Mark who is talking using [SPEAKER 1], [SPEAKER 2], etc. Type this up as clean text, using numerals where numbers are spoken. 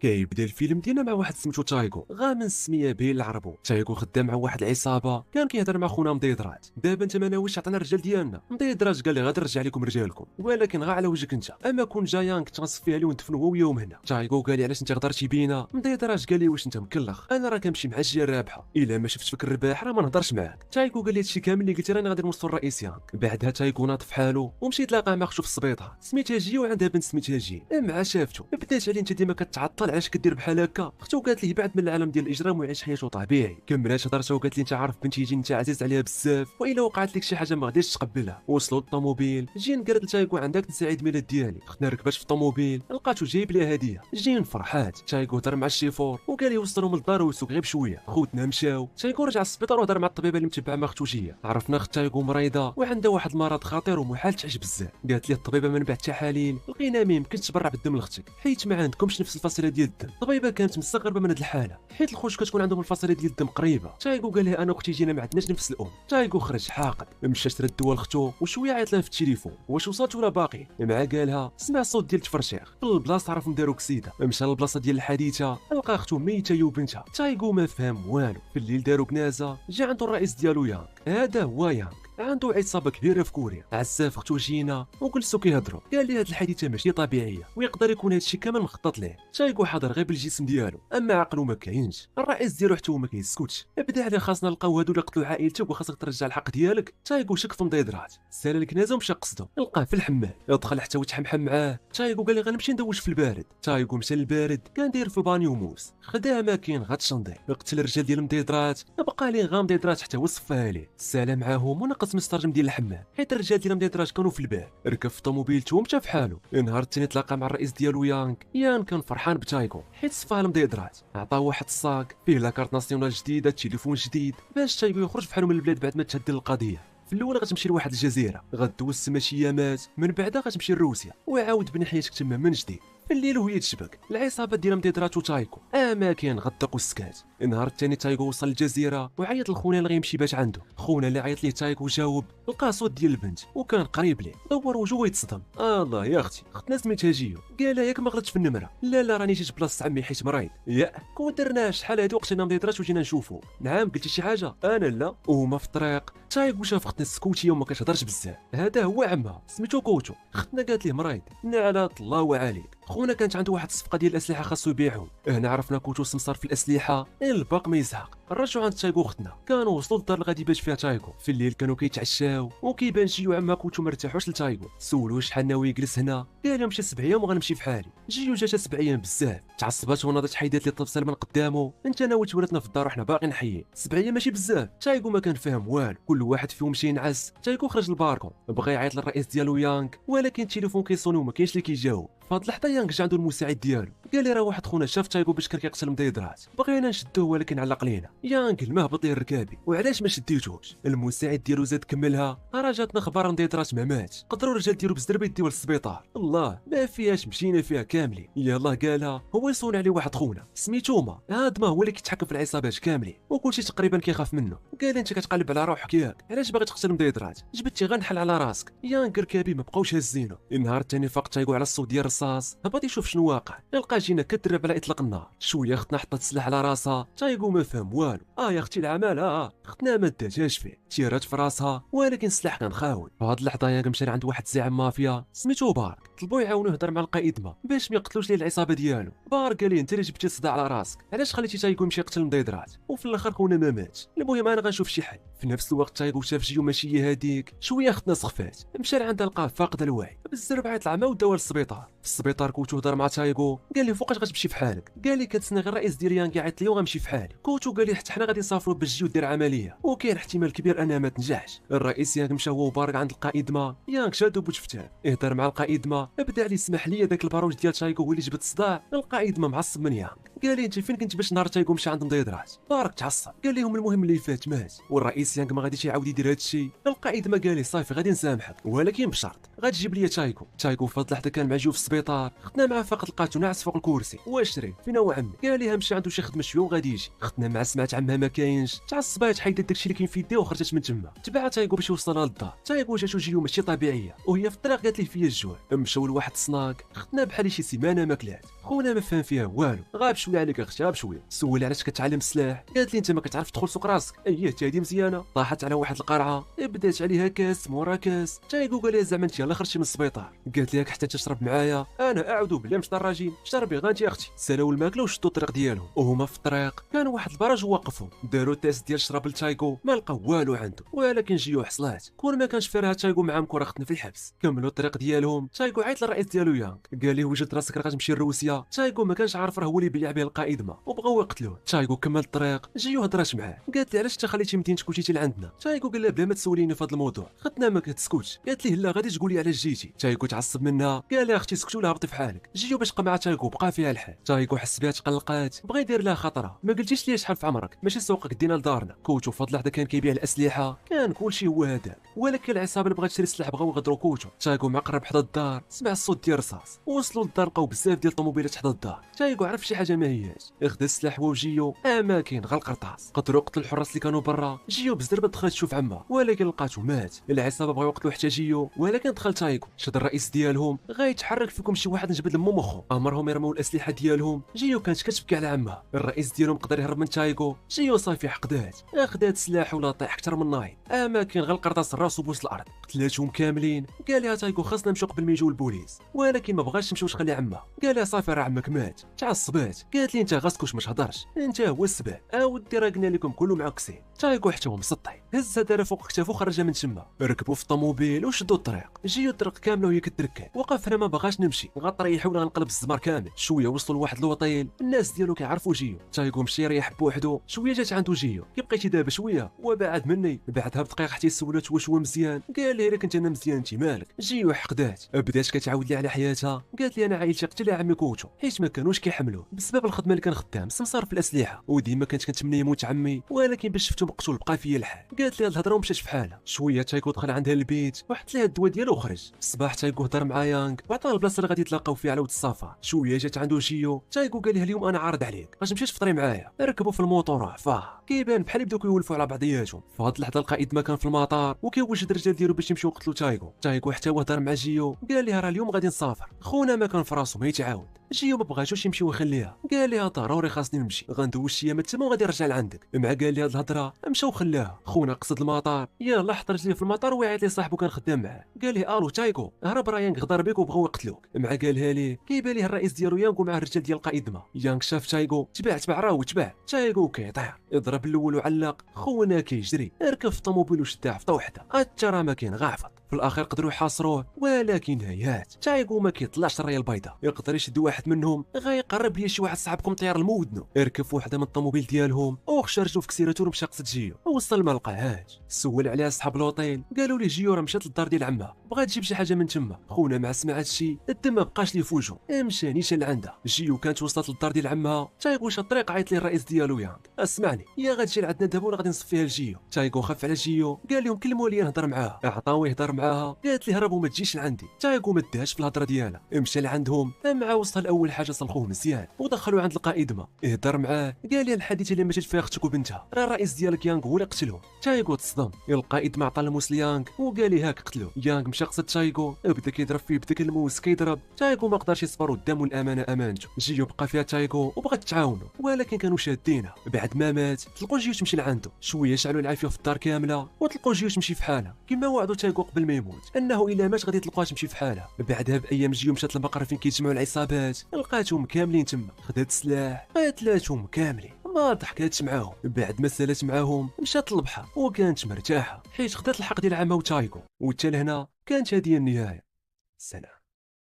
[SPEAKER 1] كيبدا الفيلم ديالنا مع واحد سميتو تايغو، من السميه باين العربو. تايغو خدام مع واحد العصابه، كان كيهضر مع خونا مضيدرات. دابا انت ما ناويش تعطينا الرجال ديالنا. مضيدرات قال لي غادي نرجع لكم رجالكم، ولكن غا على وجهك انت. اما كون جايانك تنصفيه عليه وندفنو هو وياهم هنا. تايغو قال لي علاش انت غدرتي بينا. مضيدرات قال لي واش انت مكلخ، انا راه كنمشي مع الجهه الرابحه، الا ما شفتش فيك الرباح راه ما نهضرش معاك. تايغو قال لي هادشي كامل اللي قلتي راني غادي نوصل الرئيس يانك. بعدها تايغو ناض في حاله ومشي يتلاقى مع اختو في السبيطار سميتها جي، وعندها بنت سميتها جي. مع شافتو بدات عليه انت ديما كتعطل، علاش كدير بحال هكا. اختو قالت ليه بعد من العالم ديال الاجرام ويعيش حياته طبيعي. كملات هضرتها وقالت لي انت عارف بنتي يجي انت عزيز عليها بزاف، والا وقعت لك شي حاجه ما غاديش تقبلها. وصلوا للطوموبيل، جين قالت لتايغو عندك نسى عيد ميلاد ديالي. اختنا ركبات في الطوموبيل لقاتو جايب ليها هديه. جين فرحات. تايغو هضر مع الشيفور وقال لي وصلهم للدار ويسوق غير بشويه. خوتنا مشاو. تايغو رجع للسبيطار وهضر مع الطبيبه اللي متبعه مع اختو جيه. عرفنا اخت تايغو مريضه وعندها واحد المرض خطير ومحال تعيش بزاف. قالت لي الطبيبه من بعد تحاليل لقينا ما يمكنش تبرع بالدم لاختك، حيت ما عندكمش نفس الفصيله ديال الدم. الطبيبه كانت مستغربه من هذه الحاله، حيت الخوت كتكون عندهم الفصيله ديال الدم قريبه. تايغو قال لها انا واختي جينا ما عندناش نفس الام. تايغو خرج حاقد، مشى شرا الدواء لختو وشويه عيط لها في التليفون واش وصلت ولا باقي. مع قالها سمع صوت ديال التفرشيخ في البلاصه، عرف ندارو كسيده. مشى للبلاصه ديال الحادثه لقى اختو ميته هي وبنتها. تايغو ما فهم والو. في الليل دارو كنازه، جا عنده الرئيس ديالو يانغ. هذا هو يانغ، عنده عصابه كبيره في كوريا. عزاف اختو جينا وجلسوا كيهضروا. قال لي هاد الحادثه ماشي طبيعيه ويقدر يكون هادشي كامل مخطط ليه. تايغو حاضر غير بالجسم ديالو، اما عقله ما كاينش. الرئيس ديالو حتى هو ما كيسكتش. بدا عليه خاصنا نلقاو هادو اللي قتلوا عائلتك وخاصك ترجع الحق ديالك. تايغو شك في مضيدرات، سال الكنازه ومشى قصدو. لقاه في الحمام، دخل حتى وتحمحم معاه. تايغو قال لي غنمشي ندوش في البارد. تايغو مشى للبارد، كان داير في بانيو موس. خدا اماكن غتشنضي. قتل الرجال ديال مضيدرات، بقى ليه غا مضيدرات حتى هو صفاها ليه. سلام معاهم ونقص مسترجم ديال الحمام، حيت الرجال ديال مضيدرات كانوا في الباب. ركب في طوموبيلته ومشى في حاله. النهار الثاني تلاقى مع الرئيس ديالو يان كان فرحان بتايغو حيت صفاه لمضيدرات. عطاه واحد الصاك فيه لاكارت ناسيونال جديده، تليفون جديد، باش تايغو يخرج بحالو من البلاد بعد ما تهدل القضيه. في الاول غتمشي لواحد الجزيره، غدوز تما شي ايامات، من بعدها غتمشي لروسيا وعاود بني حياتك تما من جديد. في الليل وهي تشبك العصابه ديال مضيدرات وتايغو، اماكن غدق والسكات. النهار الثاني تايغو وصل للجزيره وعيط لخونا اللي غيمشي باش عنده. خونا اللي عيط ليه تايغو جاوب، لقى صوت ديال البنت وكان قريب ليه. دور وجهه ويتصدم. الله يا اختي، اختنا سميتها جيو. قالها ياك ما غلطتش في النمره. لا راني جيت بلاصه عمي حيت مريض. كون درنا شحال هادو وقتنا مضيدرات وجينا نشوفو. نعم قلتي شي حاجه؟ انا لا. وهما في الطريق تايغو شاف اختنا السكوتيه وما كتهضرش بزاف. هذا هو عمها سميتو كوتو. اختنا قالت ليه مريض. نعلات الله وعليك. خونا كانت عنده واحد الصفقه ديال الاسلحه خاصو يبيعهم. هنا عرفنا كوتو سمسار في الاسلحه، الباق ما يزهق. رجعوا عند تايغو اختنا، كانوا وصلوا للدار اللي غادي يبات فيها تايغو. في الليل كانوا كيتعشاو وكيبان جيو عمها كوتو ما ارتاحوش لتايغو. سولوه شحال ناوي يجلس هنا، قال لهم شي 7 ايام وغنمشي في حالي. جيو جاتها 7 ايام بزاف، تعصبات وناضت حيدات لي الطبسه من قدامه. انت ناوي تولدنا في الدار وحنا باقي نحيي؟ 7 ايام ماشي بزاف. تايغو ما كان فاهم والو، كل واحد فيهم مشى ينعس. تايغو خرج للباركون، بغى يعيط للرئيس ديالو يانغ، ولكن التليفون كيصوني وما كاينش اللي كيجاوب. فهاد اللحظه يانغ جا عنده المساعد ديالو، قال لي راه واحد خونا شاف تايغو باش كان كيقتل مضيدرات، بغينا نشدوه ولكن علق لينا. يانغ المهبط الركابي، وعلاش ما شديتوش؟ المساعد ديالو زاد كملها، راه جاتنا خبر مضيدرات ما مات، قدروا الرجال ديالو بزربه يديوه للسبيطار. الله ما فيهاش، مشينا فيها كاملين. يلاه قالها هو يصون عليه واحد خونا سميتو هاد ما هو اللي كيتحكم في العصابات كاملين وكلشي تقريبا كيخاف منه. قال انت كتقلب على روحك ياك، علاش باغي تقتل مضيدرات؟ جبتي غير نحل على راسك. يانغ ركابي ما بقاوش هازينو. النهار الثاني فاق تايغو على الصوت ديال الرصاص، هبط يشوف شنو واقع. لقى جينا كتدرب على اطلاق النار. شويه اختنا حطت السلاح على راسها. تايغو ما فهم والو. يا اختي العمال اختنا ما داتهاش فيه، تيرات في راسها ولكن السلاح كان خاوي. في هاد اللحظه يانغ مشى عند واحد زعيم مافيا سميتو بارك، طلبوا يعاونوه يهضر مع القائد ما باش ما يقتلوش ليه العصابه ديالو. بارك قال ليه انت اللي جبتي الصداع على راسك، علاش خليتي تايغو يمشي يقتل مضيدرات وفي الاخر خونا ما ماتش؟ المهم انا غنشوف شي حل. في نفس الوقت تايغو شاف جيو ماشي هي هذيك، شويه اختنا سخفات، مشى عندها لقاه فاقد الوعي بالزرب، عيط العمى وداوها للسبيطار. في السبيطار كوتو هضر مع تايغو، قال ليه فوقاش غتمشي في حالك؟ قال لي كنتسنى غير الرئيس ديال يانغ يعيط لي وغنمشي في حالي. كوتو قال لي حتى حنا غادي نسافروا باش جيو دير عمليه وكاين احتمال كبير انها ما تنجحش. الرئيس يانغ مشى هو وبارك عند القائد ما. يانغ شادو بوجفتان يهضر مع القائد ما، بدا عليه سمح لي داك الباروج ديال تايغو هو اللي جبت الصداع. القائد ما معصب من يانغ، قال لي انت فين كنت باش نهار تايغو مشى عند مضيدرات؟ بارك تعصب، قال لهم المهم اللي فات مات والرئيس يانغ ما غاديش يعاود يدير هادشي. القائد ما قال لي صافي غادي نسامحك ولكن بشرط غتجيب لي تايغو. تايغو في هاد اللحظه كان مع جو في السبيطار، ختنا معاه فقط لقاتو ناعس فوق الكرسي. واشري فين هو عمي؟ قال ليها مشى عنده شي خدمه شويه وغادي يجي. ختنا مع سمعت عمها ما كاينش، تعصبات حيدت داكشي اللي كاين في يديه وخرجت من تما. تبع تايغو باش يوصلها للدار. تايغو جاتو جيو ماشي طبيعيه وهي في الطريق قالت ليه فيا الجوع. مشاو لواحد السناك، ختنا بحال شي سيمانه ما كلات. خونا ما فهم فيها والو، غاب شويه عليك اختي غاب شويه. سول علاش كتعلم السلاح، قالت لي انت ما كتعرف تدخل سوق راسك. اييه حتى هادي مزيانه. طاحت على واحد القرعه بدات عليها كاس مورا كاس. تايكو قال لها زعما انت يلاه خرجتي من السبيطار. قالت لها حتى تشرب معايا. انا اعوذ بالله مش دراجين، شربي غا انت اختي. سالاو الماكله وشدوا الطريق ديالهم، وهما في الطريق كان واحد البراج وقفوا داروا تيست ديال الشراب لتايكو، ما لقاو والو عنده. ولكن جيو حصلات كون ما كانش فيها تايكو مع مكره اختنا في الحبس. كملوا الطريق ديالهم. تايكو عيط للرئيس ديالو يانغ، قال ليه وجد راسك راه غتمشي لروسيا. تايكو ما كانش عارف راه هو اللي بيع به القائد ما، وبغاو يقتلوه. تايكو كمل الطريق. جيو هضرات معاه، قالت لي علاش انت خليتي مدينتك وجيتي لعندنا. تايكو قال لها بلا ما تسوليني في هذا الموضوع، خدنا ما كتسكتش. قالت ليه لا غادي تقول لي علاش جيتي. تايكو تعصب منها، قال لها اختي سكتي ولا هبطي في حالك. جيو باش بقى مع تايكو بقى فيها الحال. تايكو حس بها تقلقات، بغى يدير لها خطره. ما قلتيش لي شحال في عمرك، ماشي سوقك دينا لدارنا. كوتو فضل لحظه كان كيبيع الاسلحه، كان كلشي هو هذاك. ولكن العصابه اللي بغات تشري السلاح بغاو يغدروا كوتو. تايكو مع قرب حدا الدار سمع الصوت ديال الرصاص. وصلوا للدار لقاو بزاف ديال الطوموبيلات حدا الدار. تايكو عرف شي حاجه ما هياش، اخذ السلاح هو وجيو اماكن غا القرطاس. قدروا يقتلوا الحراس اللي كانوا برا. جيو بزربه دخلت تشوف عمها، ولكن لقاتو مات. العصابه بغاو يقتلوا حتى جيو، ولكن دخل تايكو شد الرئيس ديالهم. غيتحرك فيكم شي واحد نجبد لمو مخو. امرهم يرموا الاسلحه ديالهم. جيو كانت كتبكي على عمها. الرئيس ديالهم قدر يهرب من تايكو. جيو صافي حقدات، اخذت سلاح ولا طيح اكثر من نايض. اماكن غا القرطاس راسو بوس الارض. قتلاتهم كاملين. قال لها تايكو خاصنا نمشيو قبل ما يجيو البوليس، ولكن ما بغاش تمشي وتخلي عمها. قال لها صافي راه عمك مات. تعصبات، قالت لي انت غاسكوش ما تهضرش، انت هو السبب. اودي راه قلنا لكم كله معكسين. تايكو حتى هو مسطح، هز دار فوق كتافو خرج من تما. ركبوا في الطوموبيل وشدوا الطريق. جيو الطريق كامله وهي كتركب. وقف هنا ما بغاش نمشي، غطريح ولا غنقلب الزمر كامل. شويه وصلوا لواحد الوطيل، الناس ديالو كيعرفوا جيو. تايكو مشى يريح بوحدو. شويه جات عنده جيو، كي بقيتي دابا شويه وبعد مني. بعدها بدقيقه حتى سولات واش هو مزيان. قال لي لك انت انا مزيان انت مالك. جيو حقدات، بدات كتعاود لي على حياتها. قالت لي انا عائلتي قتل عمي كوتو حيت ما كانوش كيحملوه بسبب الخدمه اللي كان خدام سمسار في الاسلحه، وديما كنت كنتمنى يموت عمي، ولكن باش شفتو مقتول بقى فيا الحال. قالت لي هاد الهضره ومشات في حالها. شويه تايكو دخل عندها البيت وحط ليها الدواء ديالو وخرج. الصباح تايكو هضر مع يانغ وعطاه البلاصه اللي غادي يتلاقاو فيها على ود السفر. شويه جات عنده جيو. تايكو قال لها اليوم انا عارض عليك باش تمشي تفطري معايا. ركبوا في الموطور وعفاه. كيبان بحال بداو كيولفوا على بعضياتهم. في هاد اللحظه القائد ما كان في المطار وكيوجد الرجال ديالو باش يمشيو يقتلوا تايكو. تايكو حتى هو هضر مع جيو، قال لها راه اليوم غادي نسافر. خونا ما كان في راسو ما يتعاود. جيو ما بغاتوش يمشي ويخليها، قال لها ضروري خاصني نمشي، غندوز شي ايام تما وغادي نرجع لعندك. مع قال لي هاد الهضره مشى وخلاها. خونا قصد المطار، يلاه حط رجليه في المطار ويعيط لي صاحبو كان خدام معاه. قال لي الو تايكو هرب راه يانغ غدر بك وبغاو يقتلوك. مع قالها ليه كيبان ليه الرئيس ديالو يانغ ومع الرجال ديال القائد ما. يانغ شاف تايكو تبع راه تبع. تايكو كيطير يضرب الاول وعلق. خونا كيجري ركب في الطوموبيل وشدها في وحده حتى راه ما كاين غافط. في الاخير قدروا يحاصروه، ولكن نهايات تايكو ما كيطلعش الرايه البيضاء. يقدر يشد واحد منهم غيقرب ليه شي واحد صاحبكم طيار المودنو. ركب في وحده من الطوموبيل ديالهم وخرجوا في كسيرته ومشى قصد جيو. وصل ما لقاهاش. سول عليها صحاب لوطيل، قالوا ليه جيو راه مشات للدار ديال عمها بغات تجيب شي حاجه من تما. خونا مع سمع هادشي الدم ما بقاش ليه في وجهه، مشى نيشان لعندها. جيو كانت وصلت للدار ديال عمها. تايكو شاد الطريق عيط ليه الرئيس ديالو يانغ، اسمعني يا غتجي لعندنا دابا ولا غادي نصفيها لجيو. تايكو خاف على جيو، قال لهم كلموا لي نهضر معاها. عطاوه يهضر معاها، قالت لي هرب وما تجيش لعندي. تايكو ما داهاش في الهضره ديالها، مشى لعندهم. مع وصل اول حاجه صلخوه مزيان ودخلوا عند القائد ما. يهضر معاه، قال لي الحادثه اللي ماتت فيها اختك وبنتها راه الرئيس ديالك يانغ هو اللي قتلهم. تايكو تصدم. القائد ما عطى الموس ليانغ وقال لي هاك قتلو. يانغ مشى قصد تايكو بدا كيضرب فيه بداك الموس كيضرب. تايكو ما قدرش يصبر قدام الامانه امانته. جيو بقى فيها تايكو وبغات تعاونوا، ولكن كانوا شادينها. بعد ما مات تلقوا جيو تمشي لعنده. شويه شعلوا العافيه في الدار كامله وتلقوا جيو تمشي في حالها كما وعدوا تايكو قبل ما يموت انه الا مات غادي تلقاها تمشي في حالها. بعدها بايام جيو مشات للمقر فين كيتجمعوا العصابات، لقاتهم كاملين تما. خدات السلاح قتلاتهم كاملين، ما ضحكاتش معاهم. بعد ما سالات معاهم مشات للبحر وكانت مرتاحه حيت خدات الحق ديال عمها وتايكو. وحتى لهنا كانت هذه النهايه. سلام.